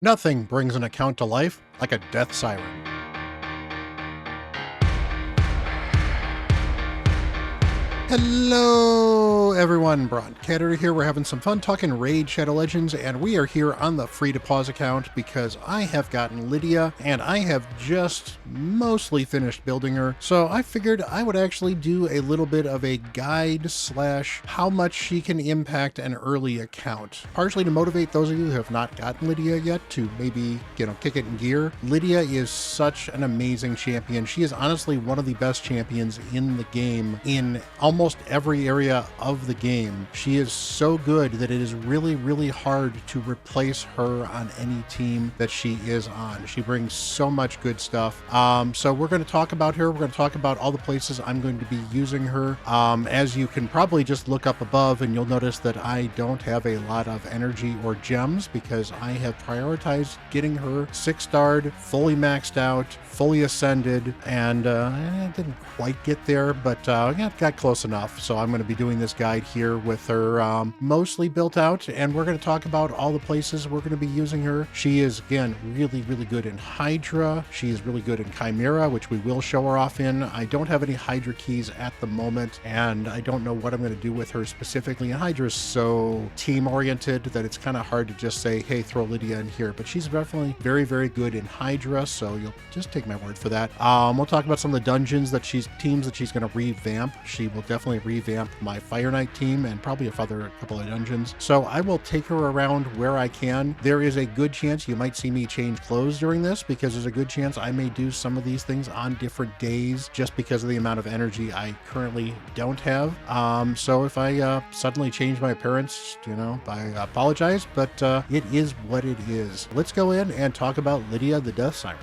Nothing brings an account to life like a death siren. Hello, everyone. Bront, CatHerder here. We're having some fun talking Raid Shadow Legends, and we are here on the free to pause account because I have gotten Lydia, and I have just mostly finished building her. So I figured I would actually do a little bit of a guide slash how much she can impact an early account, partially to motivate those of you who have not gotten Lydia yet to maybe kick it in gear. Lydia is such an amazing champion. She is honestly one of the best champions in the game in almost every area of the game. She is so good that it is really, really hard to replace her on any team that she is on. She brings so much good stuff. So we're going to talk about her. We're going to talk about all the places I'm going to be using her. As you can probably just look up above, and you'll notice that I don't have a lot of energy or gems because I have prioritized getting her 6-starred, fully maxed out, fully ascended, and I didn't quite get there, but got close enough. So I'm going to be doing this guide here with her mostly built out, and we're going to talk about all the places we're going to be using her. She is, again, really, really good in Hydra. She is really good in Chimera, which we will show her off in. I don't have any Hydra keys at the moment, and I don't know what I'm going to do with her specifically. And Hydra is so team-oriented that it's kind of hard to just say, hey, throw Lydia in here, but she's definitely very, very good in Hydra, so you'll just take my word for that. We'll talk about some of the dungeons that teams that she's going to revamp. She will definitely revamp my Fire Knight team and probably a couple of dungeons. So I will take her around where I can. There is a good chance you might see me change clothes during this because there's a good chance I may do some of these things on different days just because of the amount of energy I currently don't have. So if I suddenly change my appearance, I apologize, but it is what it is. Let's go in and talk about Lydia the Deathsiren.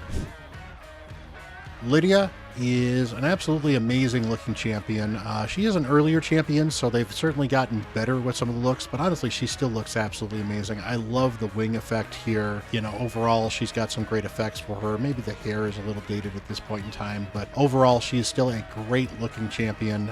Lydia is an absolutely amazing looking champion. She is an earlier champion, so they've certainly gotten better with some of the looks, but honestly, she still looks absolutely amazing. I love the wing effect here. Overall, she's got some great effects for her. Maybe the hair is a little dated at this point in time, but overall, she is still a great looking champion.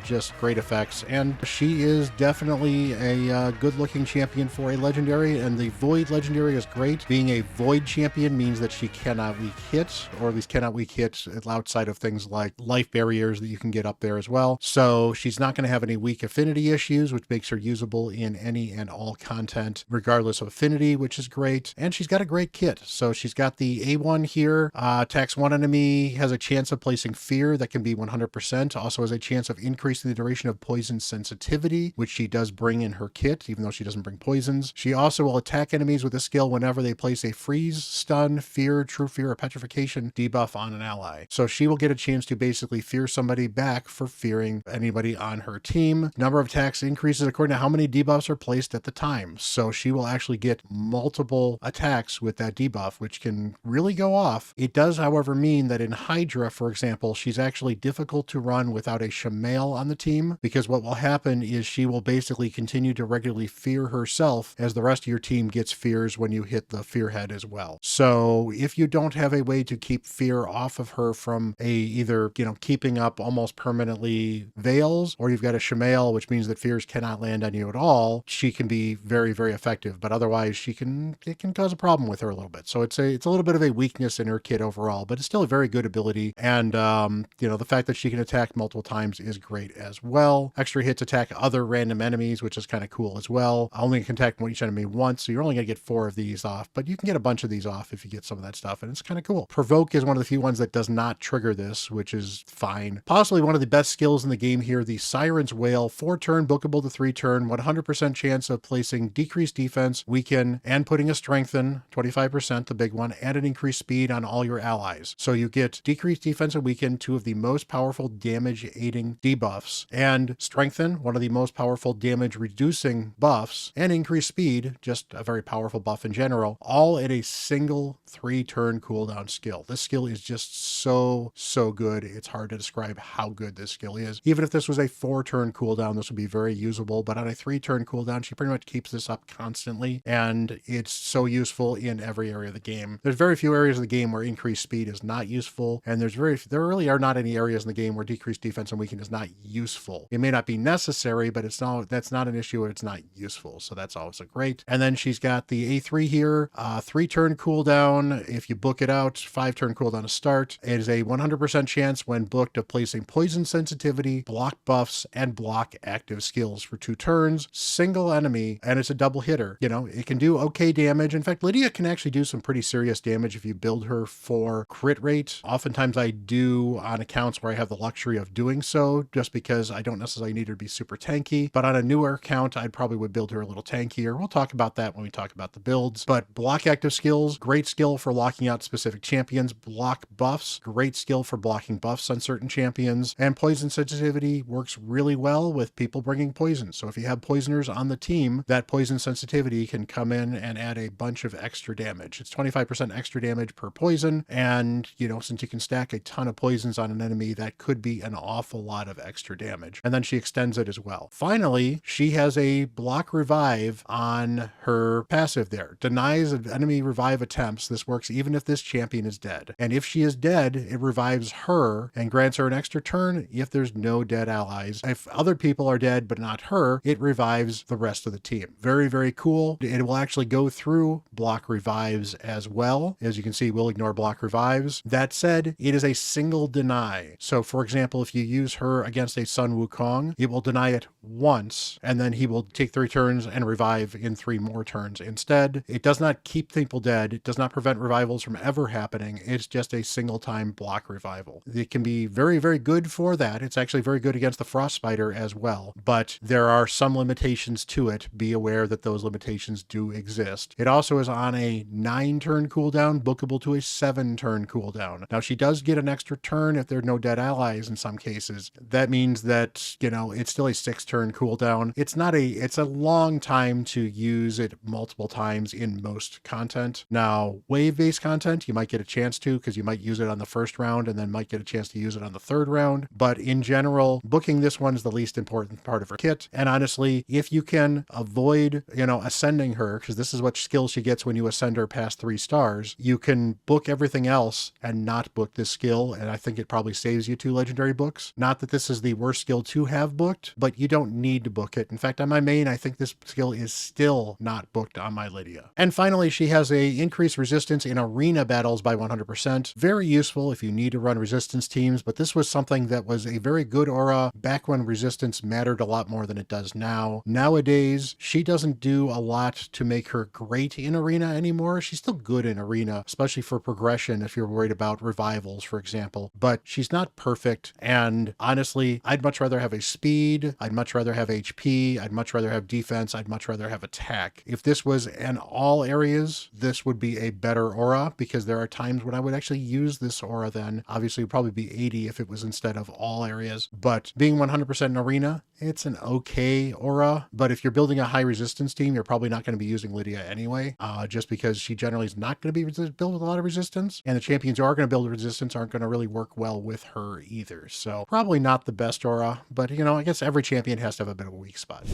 Just great effects, and she is definitely a good looking champion for a legendary, and the Void legendary is great. Being a Void champion means that she cannot weak hit, or at least cannot weak hit outside of things like life barriers that you can get up there as well. So she's not going to have any weak affinity issues, which makes her usable in any and all content, regardless of affinity, which is great. And she's got a great kit. So she's got the A1 here, attacks one enemy, has a chance of placing fear that can be 100%, also has a chance of increasing the duration of poison sensitivity, which she does bring in her kit, even though she doesn't bring poisons. She also will attack enemies with a skill whenever they place a freeze, stun, fear, true fear, or petrification debuff on an ally. So she will get a chance to basically fear somebody back for fearing anybody on her team. Number of attacks increases according to how many debuffs are placed at the time. So she will actually get multiple attacks with that debuff, which can really go off. It does, however, mean that in Hydra, for example, she's actually difficult to run without a Shamail on the team, because what will happen is she will basically continue to regularly fear herself as the rest of your team gets fears when you hit the fear head as well. So if you don't have a way to keep fear off of her from either keeping up almost permanently veils, or you've got a Shamail, which means that fears cannot land on you at all, she can be very, very effective. But otherwise, it can cause a problem with her a little bit. So it's a little bit of a weakness in her kit overall, but it's still a very good ability. And the fact that she can attack multiple times is great as well. Extra hits attack other random enemies, which is kind of cool as well. Only can attack each enemy once, so you're only going to get 4 of these off, but you can get a bunch of these off if you get some of that stuff, and it's kind of cool. Provoke is one of the few ones that does not trigger this, which is fine. Possibly one of the best skills in the game here, the Siren's Wail, 4-turn, bookable to 3-turn, 100% chance of placing decreased defense, weaken, and putting a strengthen, 25%, the big one, and an increased speed on all your allies. So you get decreased defense and weaken, 2 of the most powerful damage aiding debuffs, and strengthen, one of the most powerful damage reducing buffs, and increased speed, just a very powerful buff in general, all at a single 3-turn cooldown skill. This skill is just so so good. It's hard to describe how good this skill is. Even if this was a 4-turn cooldown, this would be very usable, but on a 3-turn cooldown, she pretty much keeps this up constantly, and it's so useful in every area of the game. There's very few areas of the game where increased speed is not useful, and there really are not any areas in the game where decreased defense and weaken is not useful. It may not be necessary, but that's not an issue. It's not useful, so that's always a great. And then she's got the A3 here, 3-turn cooldown. If you book it out, 5-turn cooldown to start. It is a 100% chance when booked of placing poison sensitivity, block buffs, and block active skills for 2 turns, single enemy, and it's a double hitter. You know, it can do okay damage. In fact, Lydia can actually do some pretty serious damage if you build her for crit rate. Oftentimes I do on accounts where I have the luxury of doing so, just because I don't necessarily need her to be super tanky, but on a newer account, I probably would build her a little tankier. We'll talk about that when we talk about the builds, but block active skills, great skill for locking out specific champions. Block buffs, great skill for blocking buffs on certain champions, and poison sensitivity works really well with people bringing poison. So if you have poisoners on the team, that poison sensitivity can come in and add a bunch of extra damage. It's 25% extra damage per poison, and you know, since you can stack a ton of poisons on an enemy, that could be an awful lot of extra damage. And then she extends it as well. Finally, she has a block revive on her passive there. Denies enemy revive attempts. This works even if this champion is dead. And if she is dead, it revives her and grants her an extra turn if there's no dead allies. If other people are dead but not her, it revives the rest of the team. Very, very cool. It will actually go through block revives as well. As you can see, we'll ignore block revives. That said, it is a single deny. So for example, if you use her against a Sun Wukong, it will deny it once, and then he will take 3 turns and revive in 3 more turns instead. It does not keep people dead. It does not prevent revivals from ever happening. It's just a single time block revival. It can be very, very good for that. It's actually very good against the Frost Spider as well, but there are some limitations to it. Be aware that those limitations do exist. It also is on a 9-turn cooldown, bookable to a 7-turn cooldown. Now she does get an extra turn if there are no dead allies in some cases. That means that, you know, it's still a 6-turn cooldown. It's a long time to use it multiple times in most content. Now, wave-based content, you might get a chance to, because you might use it on the first round and then might get a chance to use it on the 3rd round. But in general, booking this one is the least important part of her kit. And honestly, if you can avoid, you know, ascending her, because this is what skill she gets when you ascend her past 3 stars, you can book everything else and not book this skill. And I think it probably saves you 2 legendary books. Not that this is the worst skill to have booked, but you don't need to book it. In fact, on my main, I think this skill is still not booked on my Lydia. And finally, she has a increased resistance in arena battles by 100%. Very useful if you need to run resistance teams, but this was something that was a very good aura back when resistance mattered a lot more than it does now. Nowadays, she doesn't do a lot to make her great in arena anymore. She's still good in arena, especially for progression if you're worried about revivals, for example, but she's not perfect. And honestly, I'd much rather have a speed. I'd much rather have HP. I'd much rather have defense. I'd much rather have attack. If this was in all areas, this would be a better aura, because there are times when I would actually use this aura then. Obviously, it would probably be 80 if it was instead of all areas, but being 100% in arena, it's an okay aura. But if you're building a high resistance team, you're probably not going to be using Lydia anyway, just because she generally is not going to be built with a lot of resistance, and the champions who are going to build resistance aren't going to really work well with her either. So probably not the best aura, but you know, I guess every champion has to have a bit of a weak spot.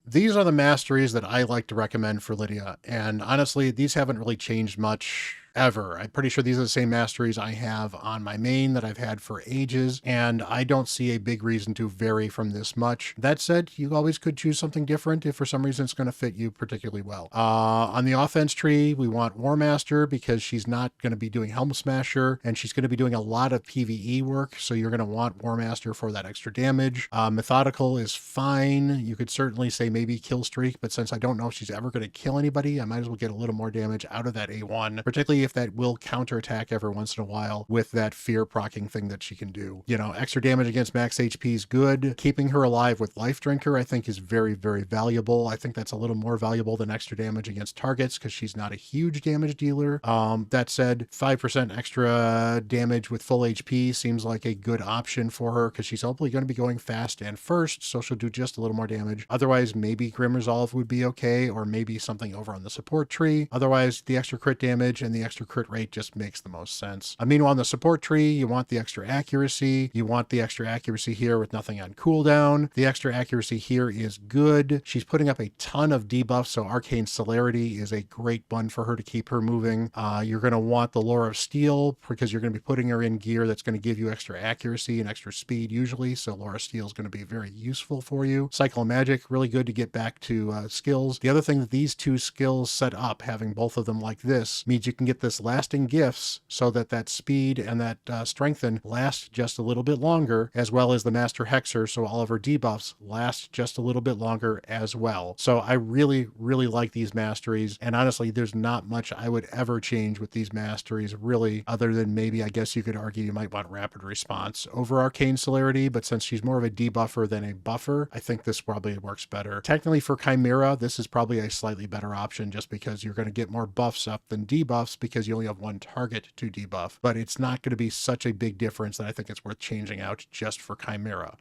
These are the masteries that I like to recommend for Lydia, and honestly, these haven't really changed much ever. I'm pretty sure these are the same masteries I have on my main that I've had for ages, and I don't see a big reason to vary from this much. That said, you always could choose something different if for some reason it's going to fit you particularly well. On the offense tree, we want War Master because she's not going to be doing Helm Smasher, and she's going to be doing a lot of PvE work, so you're going to want War Master for that extra damage. Methodical is fine. You could certainly say maybe Kill Streak, but since I don't know if she's ever going to kill anybody, I might as well get a little more damage out of that A1, particularly if that will counterattack every once in a while with that fear proccing thing that she can do. You know, extra damage against max HP is good. Keeping her alive with Life Drinker, I think, is very, very valuable. I think that's a little more valuable than extra damage against targets because she's not a huge damage dealer. That said, 5% extra damage with full HP seems like a good option for her because she's hopefully going to be going fast and first, so she'll do just a little more damage. Otherwise, maybe Grim Resolve would be okay, or maybe something over on the support tree. Otherwise, the extra crit damage and the extra extra crit rate just makes the most sense. Meanwhile, on the support tree, you want the extra accuracy. You want the extra accuracy here with nothing on cooldown. The extra accuracy here is good. She's putting up a ton of debuffs, so Arcane Celerity is a great one for her to keep her moving. You're going to want the Lore of Steel because you're going to be putting her in gear that's going to give you extra accuracy and extra speed usually, so Lore of Steel is going to be very useful for you. Cycle of Magic, really good to get back to skills. The other thing that these two skills set up, having both of them like this, means you can get this lasting gifts so that that speed and that strengthen last just a little bit longer, as well as the Master Hexer, so all of her debuffs last just a little bit longer as well. So I really, really like these masteries, and honestly, there's not much I would ever change with these masteries, really, other than maybe, I guess you could argue you might want Rapid Response over Arcane Celerity, but since she's more of a debuffer than a buffer, I think this probably works better. Technically for Chimera, this is probably a slightly better option just because you're going to get more buffs up than debuffs because you only have one target to debuff, but it's not going to be such a big difference that I think it's worth changing out just for Chimera.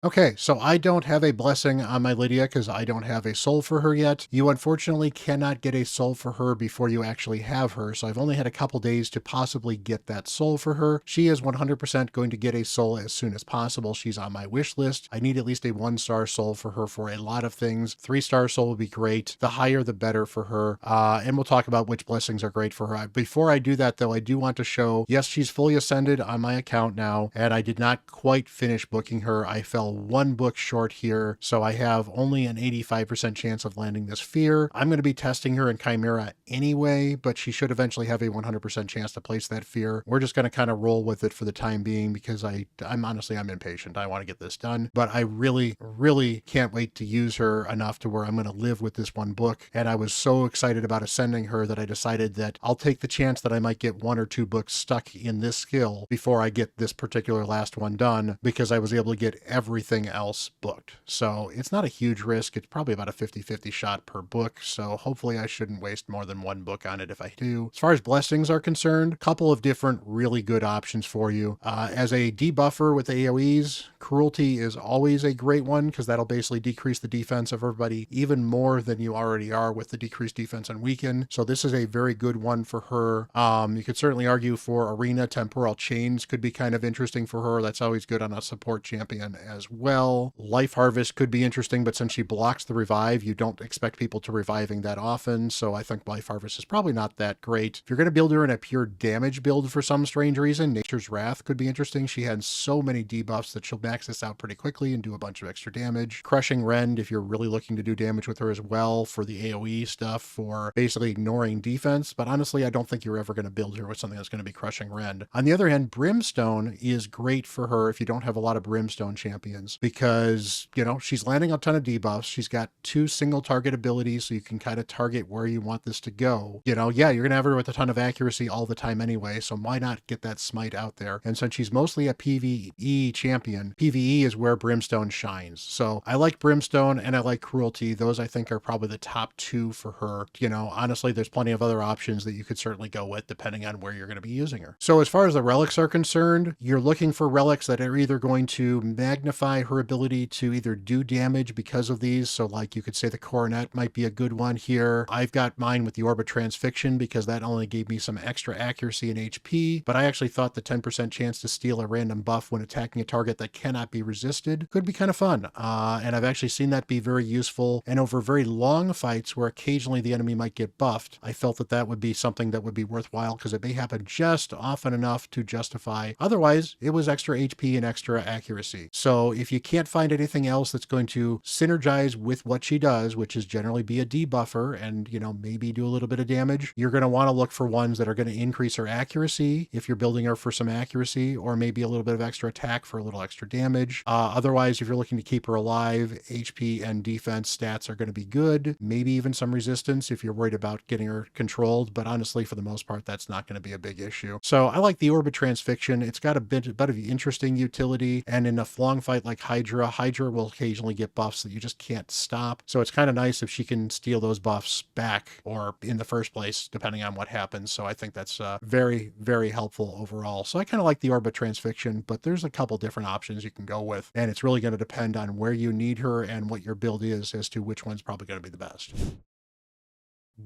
Okay, so I don't have a blessing on my Lydia because I don't have a soul for her yet. You unfortunately cannot get a soul for her before you actually have her, so I've only had a couple days to possibly get that soul for her. She is 100% going to get a soul as soon as possible. She's on my wish list. I need at least a 1-star soul for her for a lot of things. 3-star soul would be great. The higher the better for her, and we'll talk about which blessings are great for her. Before I do that though, I do want to show, yes, she's fully ascended on my account now, and I did not quite finish booking her. I fell one book short here, so I have only an 85% chance of landing this fear. I'm going to be testing her in Chimera anyway, but she should eventually have a 100% chance to place that fear. We're just going to kind of roll with it for the time being because I'm honestly, I'm impatient. I want to get this done, but I really, really can't wait to use her enough to where I'm going to live with this one book. And I was so excited about ascending her that I decided that I'll take the chance that I might get 1 or 2 books stuck in this skill before I get this particular last one done, because I was able to get everything else booked. So it's not a huge risk. It's probably about a 50-50 shot per book. So hopefully I shouldn't waste more than 1 book on it if I do. As far as blessings are concerned, a couple of different really good options for you. As a debuffer with AoEs, Cruelty is always a great one because that'll basically decrease the defense of everybody even more than you already are with the decreased defense on Weaken. So this is a very good one for her. You could certainly argue for Arena, Temporal Chains could be kind of interesting for her. That's always good on a support champion as well. Life Harvest could be interesting, but since she blocks the revive, you don't expect people to reviving that often. So I think Life Harvest is probably not that great. If you're going to build her in a pure damage build for some strange reason, Nature's Wrath could be interesting. She had so many debuffs that she'll max this out pretty quickly and do a bunch of extra damage. Crushing Rend, if you're really looking to do damage with her as well for the AoE stuff, for basically ignoring defense. But honestly, I don't think you're ever going to build her with something that's going to be Crushing Rend. On the other hand, Brimstone is great for her if you don't have a lot of Brimstone champions, because, you know, she's landing a ton of debuffs. She's got 2 single target abilities, so you can kind of target where you want this to go. You know, yeah, you're going to have her with a ton of accuracy all the time anyway, so why not get that smite out there? And since she's mostly a PvE champion, PvE is where Brimstone shines. So I like Brimstone and I like Cruelty. Those I think are probably the top 2 for her. You know, honestly, there's plenty of other options that you could certainly go with depending on where you're going to be using her. So as far as the relics are concerned, you're looking for relics that are either going to magnify her ability to either do damage because of these. So like you could say the Coronet might be a good one here. I've got mine with the Orb of Transfixion because that only gave me some extra accuracy and HP, but I actually thought the 10% chance to steal a random buff when attacking a target that cannot be resisted could be kind of fun. And I've actually seen that be very useful. And over very long fights where occasionally the enemy might get buffed, I felt that that would be something that would be worthwhile because it may happen just often enough to justify. Otherwise, it was extra HP and extra accuracy. So if you can't find anything else that's going to synergize with what she does, which is generally be a debuffer and, you know, maybe do a little bit of damage, you're going to want to look for ones that are going to increase her accuracy if you're building her for some accuracy, or maybe a little bit of extra attack for a little extra damage. Otherwise, if you're looking to keep her alive, HP and defense stats are going to be good. Maybe even some resistance if you're worried about getting her controlled, but honestly, for the most part, that's not going to be a big issue. So I like the Orb of Transfixion. It's got a bit of interesting utility, and in a long fight like Hydra will occasionally get buffs that you just can't stop. So it's kind of nice if she can steal those buffs back or in the first place, depending on what happens. So I think that's very, very helpful overall. So I kind of like the Orb of Transfixion, but there's a couple different options you can go with, and it's really going to depend on where you need her and what your build is as to which one's probably going to be the best.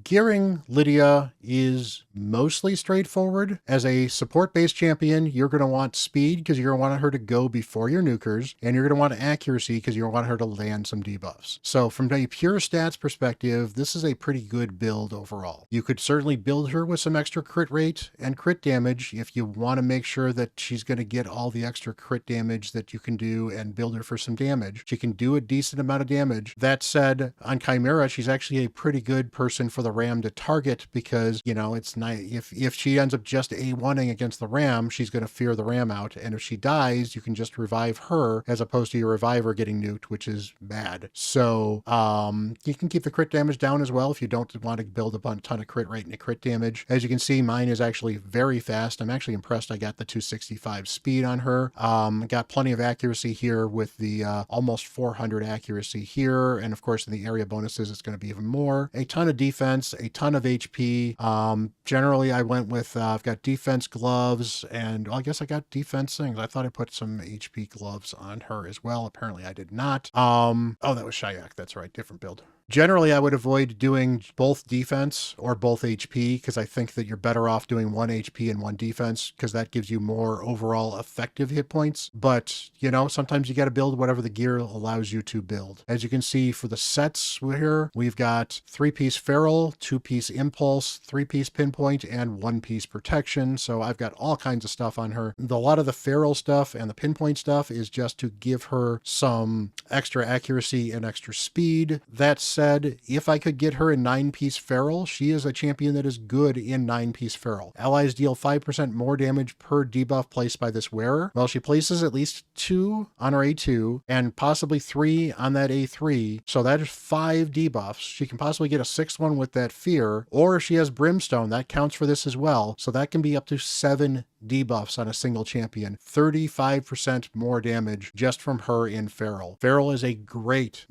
Gearing Lydia is mostly straightforward. As a support-based champion, you're going to want speed because you're going to want her to go before your nukers, and you're going to want accuracy because you want her to land some debuffs. So from a pure stats perspective, this is a pretty good build overall. You could certainly build her with some extra crit rate and crit damage if you want to make sure that she's going to get all the extra crit damage that you can do and build her for some damage. She can do a decent amount of damage. That said, on Chimera, she's actually a pretty good person for the Ram to target because, you know, it's nice if she ends up just A1ing against the Ram, she's going to fear the Ram out. And if she dies, you can just revive her as opposed to your reviver getting nuked, which is bad. So you can keep the crit damage down as well if you don't want to build up a ton of crit rate and crit damage. As you can see, mine is actually very fast. I'm actually impressed I got the 265 speed on her. Got plenty of accuracy here with the almost 400 accuracy here. And of course, in the area bonuses, it's going to be even more. A ton of defense, a ton of HP. Generally, I went with, I've got defense gloves, and well, I guess I got defense things. I thought I put some HP gloves on her as well. Apparently, I did not. Oh, that was Shayak. That's right. Different build. Generally, I would avoid doing both defense or both HP because I think that you're better off doing 1 HP and 1 defense because that gives you more overall effective hit points. But, you know, sometimes you got to build whatever the gear allows you to build. As you can see for the sets here, we've got 3-piece Feral, 2-piece Impulse, 3-piece Pinpoint, and 1-piece Protection. So I've got all kinds of stuff on her. A lot of the Feral stuff and the Pinpoint stuff is just to give her some extra accuracy and extra speed. That's said, if I could get her in 9-piece Feral, she is a champion that is good in 9-piece Feral. Allies deal 5% more damage per debuff placed by this wearer. Well, she places at least 2 on her A2 and possibly 3 on that A3. So that is 5 debuffs. She can possibly get a 6th one with that Fear, or if she has Brimstone, that counts for this as well. So that can be up to 7 debuffs on a single champion. 35% more damage just from her in Feral. Feral is a great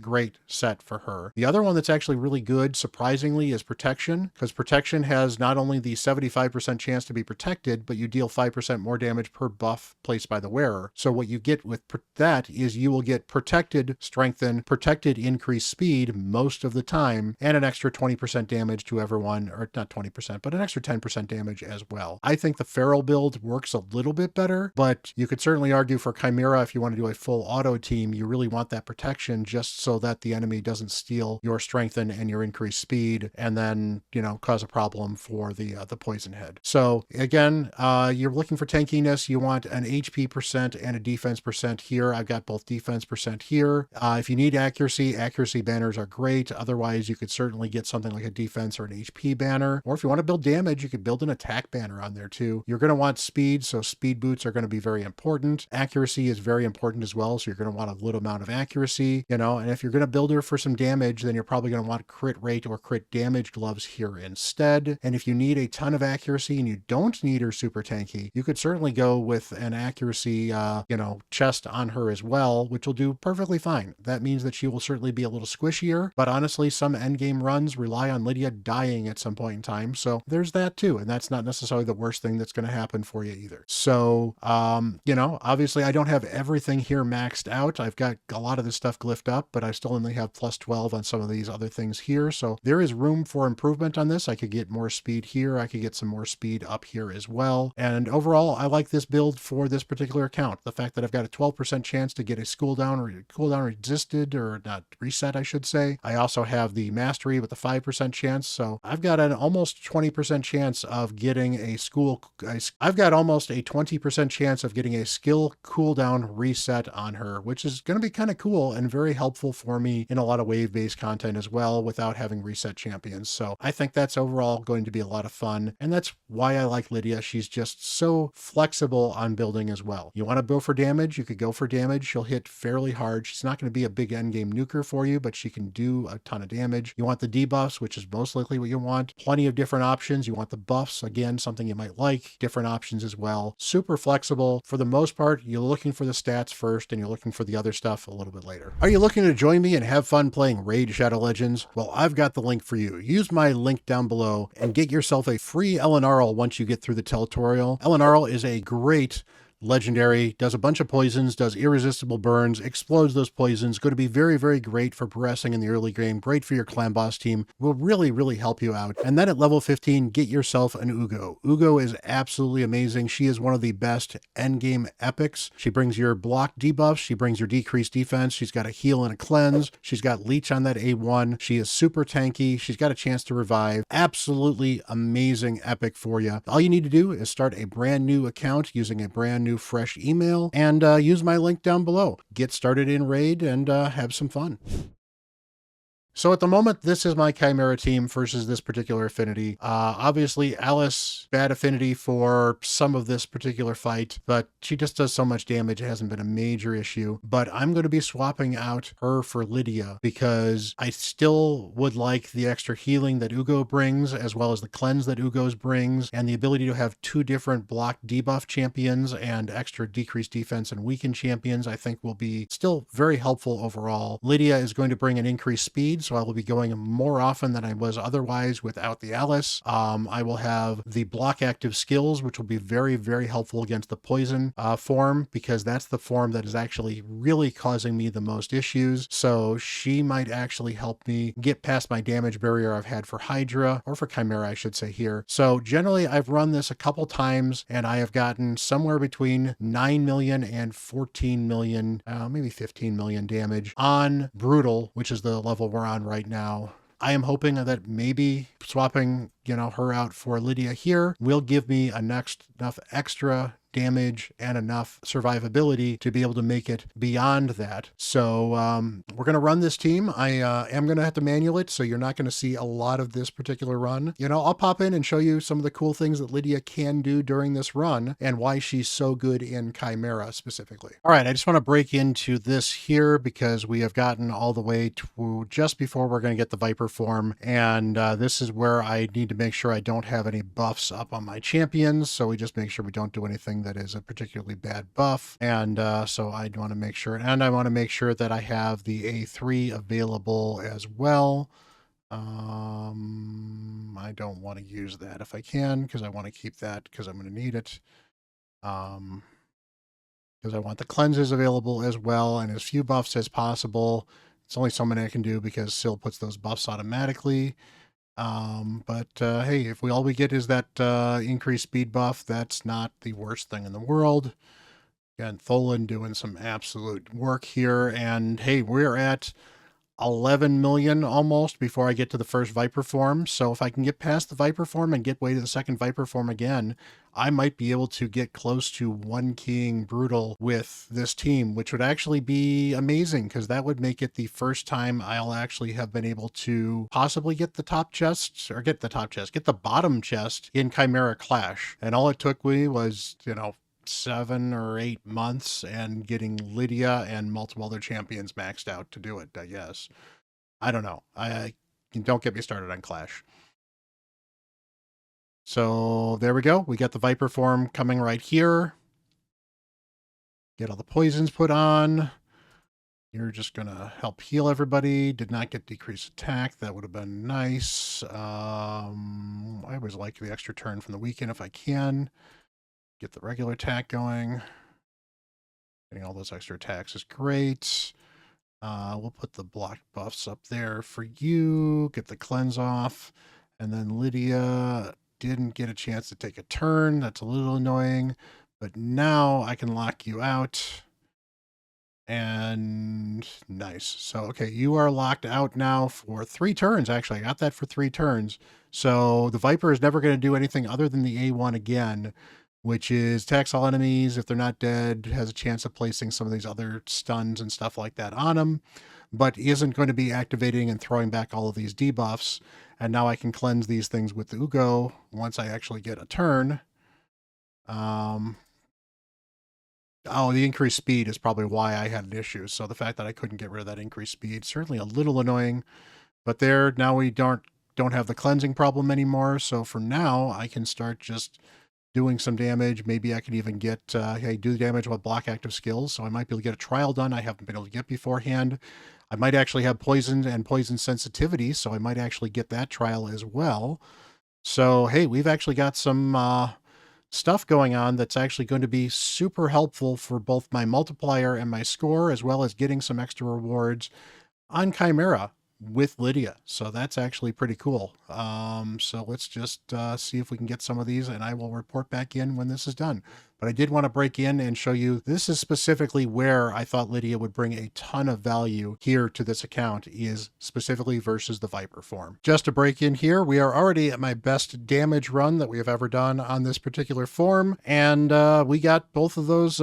set for her. The other one that's actually really good, surprisingly, is Protection, because Protection has not only the 75% chance to be protected, but you deal 5% more damage per buff placed by the wearer. So what you get with that is you will get protected, strengthen, protected increased speed most of the time, and an extra 20% damage to everyone, or not 20%, but an extra 10% damage as well. I think the Feral build works a little bit better, but you could certainly argue for Chimera, if you want to do a full auto team, you really want that protection just so that the enemy doesn't steal your strengthen and your increased speed and then, you know, cause a problem for the poison head. So again, you're looking for tankiness. You want an HP percent and a defense percent here. I've got both defense percent here. If you need accuracy banners are great. Otherwise, you could certainly get something like a defense or an HP banner. Or if you want to build damage, you could build an attack banner on there too. You're going to want speed, so speed boots are going to be very important. Accuracy is very important as well, so you're going to want a little amount of accuracy, you know, and if you're going to build her for some damage, then you're probably going to want crit rate or crit damage gloves here instead. And if you need a ton of accuracy and you don't need her super tanky, you could certainly go with an accuracy, you know, chest on her as well, which will do perfectly fine. That means that she will certainly be a little squishier, but honestly, some endgame runs rely on Lydia dying at some point in time, so there's that too, and that's not necessarily the worst thing that's going to happen for you either. So, you know, obviously I don't have everything here maxed out. I've got a lot of this stuff glyphed up, but I still only have plus 12 on some of these other things here. So there is room for improvement on this. I could get more speed here. I could get some more speed up here as well. And overall, I like this build for this particular account. The fact that I've got a 12% chance to get a cooldown resisted, or not reset, I should say. I also have the mastery with a 5% chance. So I've got an almost 20% chance of getting I've got almost a 20% chance of getting a skill cooldown reset on her, which is going to be kind of cool and very helpful for me in a lot of wave-based content as well without having reset champions. So I think that's overall going to be a lot of fun. And that's why I like Lydia. She's just so flexible on building as well. You want to go for damage? You could go for damage. She'll hit fairly hard. She's not going to be a big endgame nuker for you, but she can do a ton of damage. You want the debuffs, which is most likely what you want. Plenty of different options. You want the buffs, again, something you might like. Different options as well. Super flexible. For the most part, you're looking for the stats first and you're looking for the other stuff a little bit later. Are you looking to join me and have fun playing Raid Shadow Legends? Well, I've got the link for you. Use my link down below and get yourself a free LNRL once you get through the tutorial. LNRL is a great legendary, does a bunch of poisons, does irresistible burns, explodes those poisons. Going to be very, very great for progressing in the early game. Great for your clan boss team. Will really, really help you out. And then at level 15, get yourself an Ugo. Ugo is absolutely amazing. She is one of the best endgame epics. She brings your block debuffs. She brings your decreased defense. She's got a heal and a cleanse. She's got leech on that A1. She is super tanky. She's got a chance to revive. Absolutely amazing epic for you. All you need to do is start a brand new account using a brand new fresh email and use my link down below. Get started in Raid and have some fun. So at the moment, this is my Chimera team versus this particular affinity. Obviously, Alice, bad affinity for some of this particular fight, but she just does so much damage. It hasn't been a major issue. But I'm going to be swapping out her for Lydia because I still would like the extra healing that Ugo brings, as well as the cleanse that Ugo's brings, and the ability to have 2 different block debuff champions and extra decreased defense and weakened champions, I think will be still very helpful overall. Lydia is going to bring an increased speed, so I will be going more often than I was otherwise without the Alice. I will have the block active skills, which will be very, very helpful against the poison form, because that's the form that is actually really causing me the most issues. So she might actually help me get past my damage barrier I've had for Hydra, or for Chimera, I should say here. So generally, I've run this a couple times, and I have gotten somewhere between 9 million and 14 million, maybe 15 million damage on Brutal, which is the level we're on right now. I am hoping that maybe swapping, her out for Lydia here will give me enough extra damage and enough survivability to be able to make it beyond that. So we're going to run this team. I am going to have to manual it, so you're not going to see a lot of this particular run. I'll pop in and show you some of the cool things that Lydia can do during this run and why she's so good in Chimera specifically. All right, I just want to break into this here because we have gotten all the way to just before we're going to get the Viper form, and this is where I need to make sure I don't have any buffs up on my champions, so we just make sure we don't do anything that is a particularly bad buff. And so I want to make sure, and I want to make sure that I have the A3 available as well. I don't want to use that if I can, because I want to keep that because I'm going to need it. Because I want the cleanses available as well, and as few buffs as possible. It's only so many I can do because Syl puts those buffs automatically. But hey, if all we get is that increased speed buff, that's not the worst thing in the world. Again, Tholan doing some absolute work here, and hey, we're at 11 million almost before I get to the first Viper form. So if I can get past the Viper form and get way to the second Viper form again, I might be able to get close to 1 keying Brutal with this team, which would actually be amazing because that would make it the first time I'll actually have been able to possibly get the top chest, or get the bottom chest in Chimera Clash. And all it took me was, 7 or 8 months and getting Lydia and multiple other champions maxed out to do it, I guess. I don't know. I don't get me started on Clash. So there we go. We got the Viper form coming right here. Get all the poisons put on. You're just going to help heal everybody. Did not get decreased attack. That would have been nice. I always like the extra turn from the weekend if I can. Get the regular attack going. Getting all those extra attacks is great. We'll put the block buffs up there for you. Get the cleanse off. And then Lydia didn't get a chance to take a turn. That's a little annoying. But now I can lock you out. And nice. So, okay, you are locked out now for 3 turns. Actually, I got that for 3 turns. So the Viper is never going to do anything other than the A1 again, which is attacks all enemies. If they're not dead, has a chance of placing some of these other stuns and stuff like that on them, but isn't going to be activating and throwing back all of these debuffs. And now I can cleanse these things with the Ugo once I actually get a turn. Oh, the increased speed is probably why I had an issue. So the fact that I couldn't get rid of that increased speed, certainly a little annoying, but there, now we don't have the cleansing problem anymore. So for now, I can start just doing some damage. Maybe I can even get, hey, do damage with block active skills. So I might be able to get a trial done I haven't been able to get beforehand. I might actually have poison and poison sensitivity, so I might actually get that trial as well. So, hey, we've actually got some stuff going on that's actually going to be super helpful for both my multiplier and my score, as well as getting some extra rewards on Chimera with Lydia. So that's actually pretty cool. So let's just see if we can get some of these, and I will report back in when this is done. But I did want to break in and show you, this is specifically where I thought Lydia would bring a ton of value here to this account, is specifically versus the Viper form. Just to break in here, we are already at my best damage run that we have ever done on this particular form, and we got both of those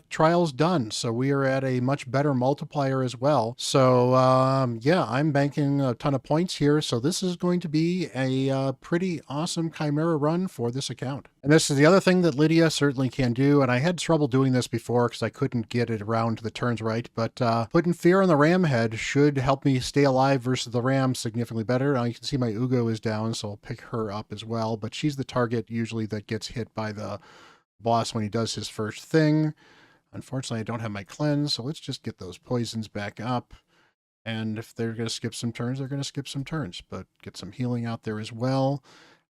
trials done. So we are at a much better multiplier as well. So yeah, I'm banking a ton of points here. So this is going to be a pretty awesome Chimera run for this account. And this is the other thing that Lydia certainly can do, and I had trouble doing this before because I couldn't get it around the turns right, but putting fear on the ram head should help me stay alive versus the ram significantly better. Now you can see my Ugo is down, so I'll pick her up as well, but she's the target usually that gets hit by the boss when he does his first thing. Unfortunately, I don't have my cleanse, so let's just get those poisons back up. And if they're going to skip some turns, they're going to skip some turns, but get some healing out there as well.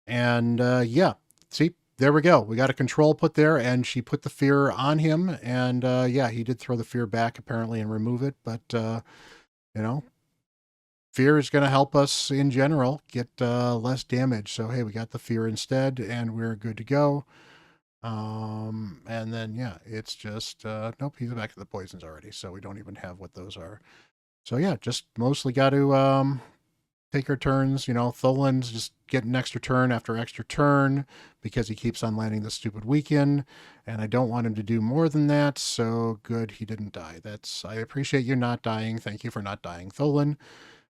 And yeah, see, there we go. We got a control put there, and she put the fear on him. And yeah, he did throw the fear back apparently and remove it. But, you know, fear is going to help us in general get less damage. So, hey, we got the fear instead, and we're good to go. And then, yeah, it's just, nope, he's back to the poisons already. So we don't even have what those are. So yeah, just mostly got to take our turns. You know, Tholin's just getting an extra turn after extra turn because he keeps on landing the stupid weaken, and I don't want him to do more than that. So good, he didn't die. I appreciate you not dying. Thank you for not dying, Tholin.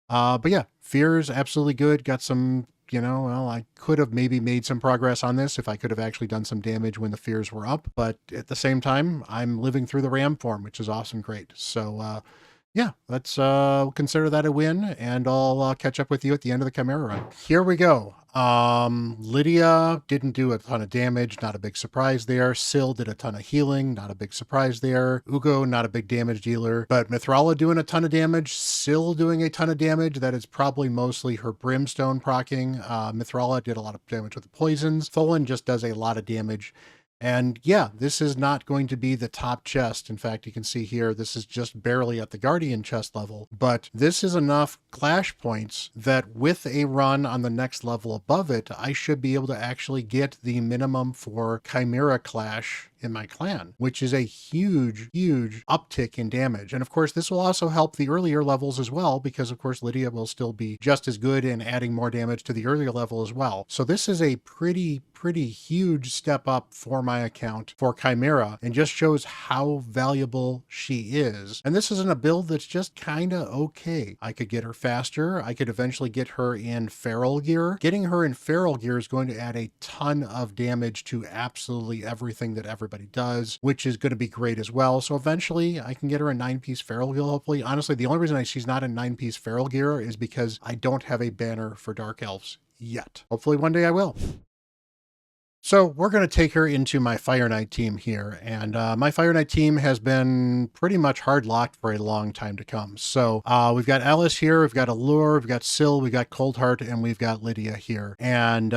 But yeah, fear is absolutely good. Got some, you know, well, I could have maybe made some progress on this if I could have actually done some damage when the fears were up. But at the same time, I'm living through the ram form, which is awesome. Great. So, yeah, let's consider that a win, and I'll catch up with you at the end of the Chimera run. Here we go. Lydia didn't do a ton of damage, not a big surprise there. Syl did a ton of healing, not a big surprise there. Ugo, not a big damage dealer, but Mithrala doing a ton of damage. Syl doing a ton of damage. That is probably mostly her Brimstone proccing. Mithrala did a lot of damage with the poisons. Tholin just does a lot of damage. And yeah, this is not going to be the top chest. In fact, you can see here, this is just barely at the Guardian chest level, but this is enough clash points that with a run on the next level above it, I should be able to actually get the minimum for Chimera clash in my clan, which is a huge, huge uptick in damage. And of course, this will also help the earlier levels as well, because of course, Lydia will still be just as good in adding more damage to the earlier level as well. So this is a pretty huge step up for my account for Chimera, and just shows how valuable she is. And this isn't a build that's just kind of okay. I could get her faster. I could eventually get her in feral gear. Getting her in feral gear is going to add a ton of damage to absolutely everything that everybody does, which is going to be great as well. So eventually I can get her a 9-piece feral gear, hopefully. Honestly, the only reason she's not in 9-piece feral gear is because I don't have a banner for Dark Elves yet. Hopefully one day I will. So we're going to take her into my Fire Knight team here, and my Fire Knight team has been pretty much hard locked for a long time to come. So we've got Alice here, we've got Allure, we've got Syl, we've got Coldheart, and we've got Lydia here. And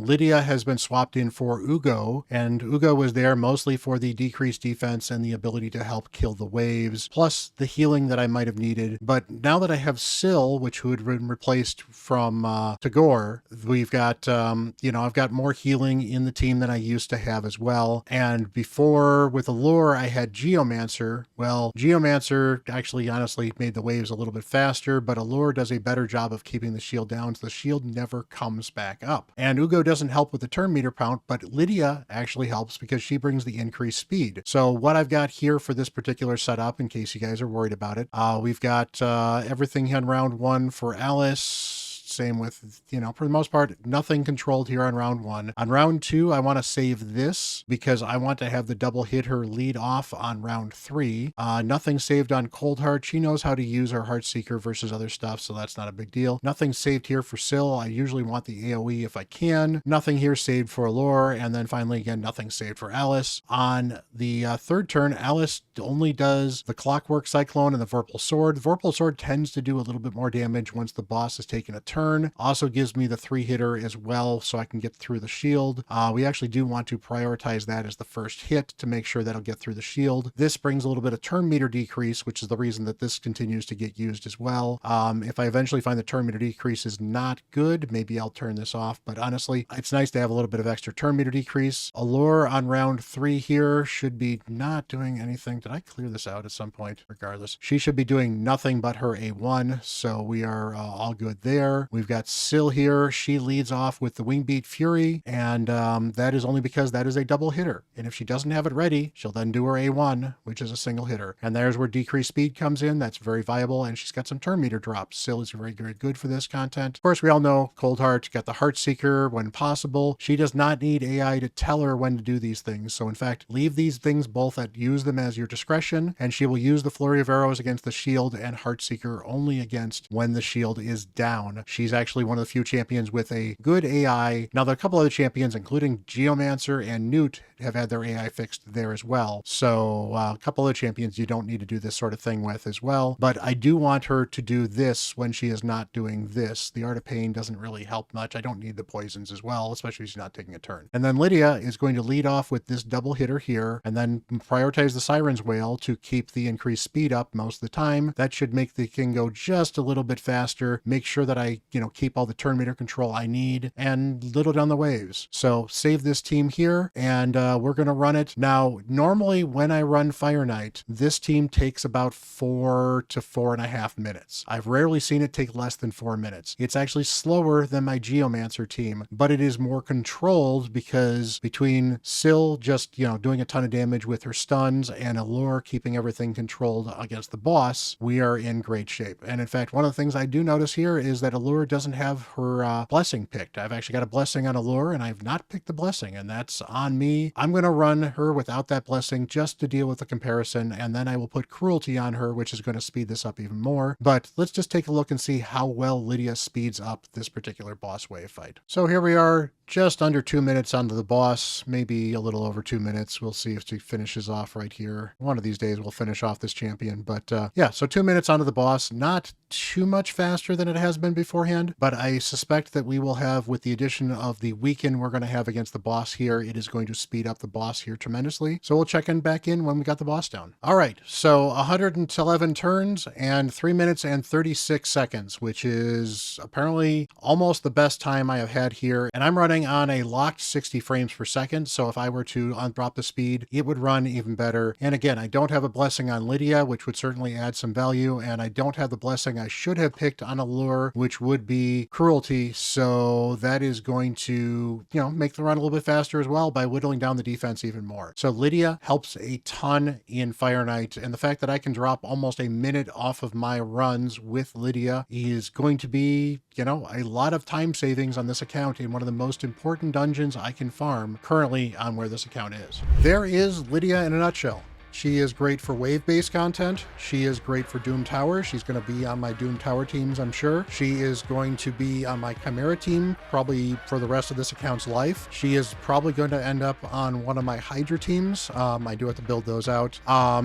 Lydia has been swapped in for Ugo, and Ugo was there mostly for the decreased defense and the ability to help kill the waves, plus the healing that I might have needed. But now that I have Syl, which would have been replaced from Tagore, we've got, you know, I've got more healing in the team that I used to have as well. And before with Allure, I had Geomancer. Well, Geomancer actually honestly made the waves a little bit faster, but Allure does a better job of keeping the shield down, so the shield never comes back up. And Ugo doesn't help with the turn meter count, but Lydia actually helps because she brings the increased speed. So what I've got here for this particular setup, in case you guys are worried about it, we've got everything on round 1 for Alice. Same with, you know, for the most part, nothing controlled here on round 1. On round 2, I want to save this because I want to have the double hit her lead off on round 3. Nothing saved on Coldheart. She knows how to use her Heartseeker versus other stuff, so that's not a big deal. Nothing saved here for Syl. I usually want the AoE if I can. Nothing here saved for Allure. And then finally, again, nothing saved for Alice. On the third turn, Alice only does the Clockwork Cyclone and the Vorpal Sword. The Vorpal Sword tends to do a little bit more damage once the boss has taken a turn. turn. Also gives me the 3-hitter as well, so I can get through the shield. We actually do want to prioritize that as the first hit to make sure that'll get through the shield. This brings a little bit of turn meter decrease, which is the reason that this continues to get used as well. If I eventually find the turn meter decrease is not good, maybe I'll turn this off, but honestly, it's nice to have a little bit of extra turn meter decrease. Allure on round 3 here should be not doing anything. Did I clear this out at some point? Regardless, she should be doing nothing but her A1, so we are all good there. We've got Syl here. She leads off with the Wingbeat Fury, and that is only because that is a double hitter, and if she doesn't have it ready, she'll then do her A1, which is a single hitter, and there's where decreased speed comes in. That's very viable, and she's got some turn meter drops. Syl is very, very good for this content. Of course, we all know Coldheart got the Heartseeker when possible. She does not need AI to tell her when to do these things, so in fact, leave these things both at use them as your discretion, and she will use the Flurry of Arrows against the shield and Heartseeker only against when the shield is down. She's actually one of the few champions with a good AI. Now, there are a couple other champions, including Geomancer and Newt, have had their AI fixed there as well. So a couple other champions you don't need to do this sort of thing with as well. But I do want her to do this when she is not doing this. The Art of Pain doesn't really help much. I don't need the poisons as well, especially if she's not taking a turn. And then Lydia is going to lead off with this double hitter here, and then prioritize the Siren's Wail to keep the increased speed up most of the time. That should make the thing go just a little bit faster, make sure that I, keep all the turn meter control I need, and little down the waves. So save this team here, and we're going to run it. Now, normally when I run Fire Knight, this team takes about 4 to 4.5 minutes. I've rarely seen it take less than 4 minutes. It's actually slower than my Geomancer team, but it is more controlled because between Syl just, doing a ton of damage with her stuns and Allure keeping everything controlled against the boss, we are in great shape. And in fact, one of the things I do notice here is that Allure doesn't have her blessing picked. I've actually got a blessing on Allure, and I've not picked the blessing, and that's on me. I'm going to run her without that blessing just to deal with the comparison, and then I will put Cruelty on her, which is going to speed this up even more. But let's just take a look and see how well Lydia speeds up this particular boss wave fight. So here we are, just under 2 minutes onto the boss, maybe a little over 2 minutes. We'll see if she finishes off right here. One of these days we'll finish off this champion, but yeah, so 2 minutes onto the boss, not too much faster than it has been beforehand, but I suspect that we will have, with the addition of the weaken we're going to have against the boss here, it is going to speed up the boss here tremendously. So we'll check in back in when we got the boss down. All right, so 111 turns and 3 minutes and 36 seconds, which is apparently almost the best time I have had here, and I'm running on a locked 60 frames per second, so if I were to undrop the speed, it would run even better. And again, I don't have a blessing on Lydia, which would certainly add some value, and I don't have the blessing I should have picked on Allure, which would be Cruelty, so that is going to, make the run a little bit faster as well by whittling down the defense even more. So Lydia helps a ton in Fire Knight, and the fact that I can drop almost a minute off of my runs with Lydia is going to be, a lot of time savings on this account in one of the most important dungeons I can farm currently on where this account is. There is Lydia in a nutshell. She is great for wave-based content. She is great for Doom Tower. She's going to be on my Doom Tower teams, I'm sure. She is going to be on my Chimera team, probably for the rest of this account's life. She is probably going to end up on one of my Hydra teams. I do have to build those out.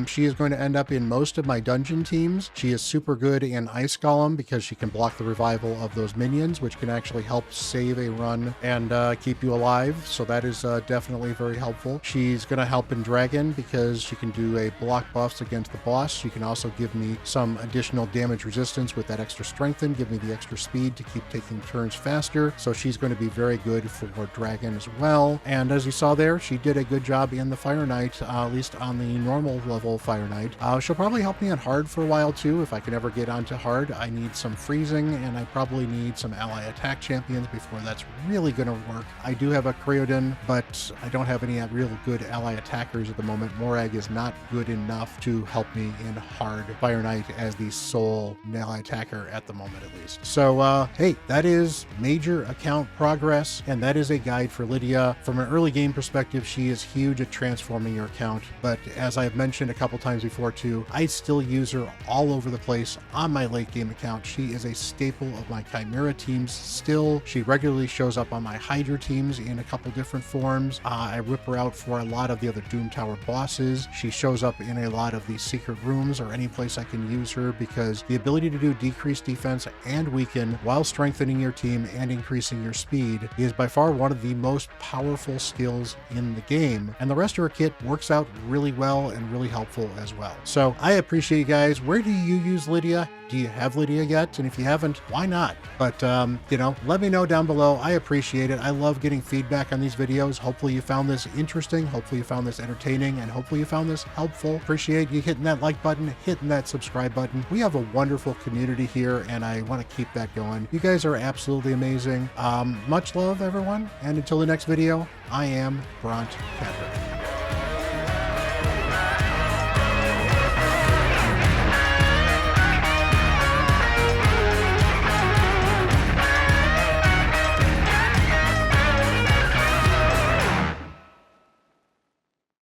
She is going to end up in most of my dungeon teams. She is super good in Ice Golem because she can block the revival of those minions, which can actually help save a run and keep you alive. So that is definitely very helpful. She's going to help in Dragon because she can do a block buffs against the boss. She can also give me some additional damage resistance with that extra strengthen, give me the extra speed to keep taking turns faster. So she's going to be very good for Dragon as well. And as you saw there, she did a good job in the Fire Knight, at least on the normal level Fire Knight. She'll probably help me on hard for a while too. If I can ever get onto hard, I need some freezing, and I probably need some ally attack champions before that's really going to work. I do have a Creodin, but I don't have any real good ally attackers at the moment. Morag is not good enough to help me in hard Fire Knight as the sole ally attacker at the moment, at least. So hey, that is major account progress, and that is a guide for Lydia. From an early game perspective, she is huge at transforming your account, but as I've mentioned a couple times before too, I still use her all over the place on my late game account. She is a staple of my Chimera teams still. She regularly shows up on my Hydra teams in a couple different forms. I whip her out for a lot of the other Doom Tower bosses. She shows up in a lot of these secret rooms or any place I can use her, because the ability to do decreased defense and weaken while strengthening your team and increasing your speed is by far one of the most powerful skills in the game. And the rest of her kit works out really well and really helpful as well. So I appreciate you guys. Where do you use Lydia? Do you have Lydia yet? And if you haven't, why not? But, you know, let me know down below. I appreciate it. I love getting feedback on these videos. Hopefully you found this interesting. Hopefully you found this entertaining, and hopefully you found this helpful. Appreciate you hitting that like button, hitting that subscribe button. We have a wonderful community here, and I want to keep that going. You guys are absolutely amazing. Much love, everyone. And until the next video, I am Bront CatHerder.